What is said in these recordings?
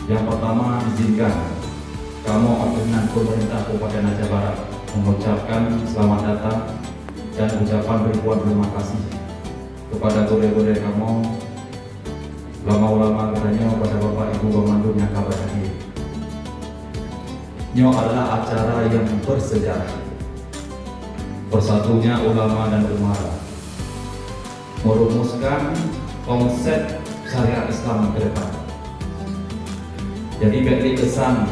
Yang pertama, izinkan kamu dengan pemerintah Kabupaten Aceh Barat mengucapkan selamat datang dan ucapan ribuan terima kasih kepada guru-guru kamu, ulama-ulama katanya, pada Bapak Ibu Pemandu yang kabar hadir. Ini adalah acara yang bersejarah. Bersatunya ulama dan umara merumuskan konsep syariat Islam ke depan. Jadi beri kesan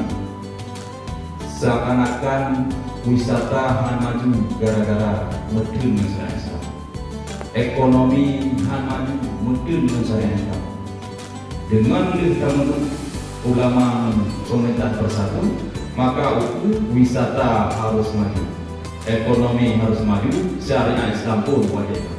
seakan-akan wisata han maju gara-gara medun syariat Islam. Ekonomi han maju medun syariat Islam. Dengan ulama pemerintah bersatu, maka wisata harus maju, ekonomi harus maju, syariat Islam pun wajib.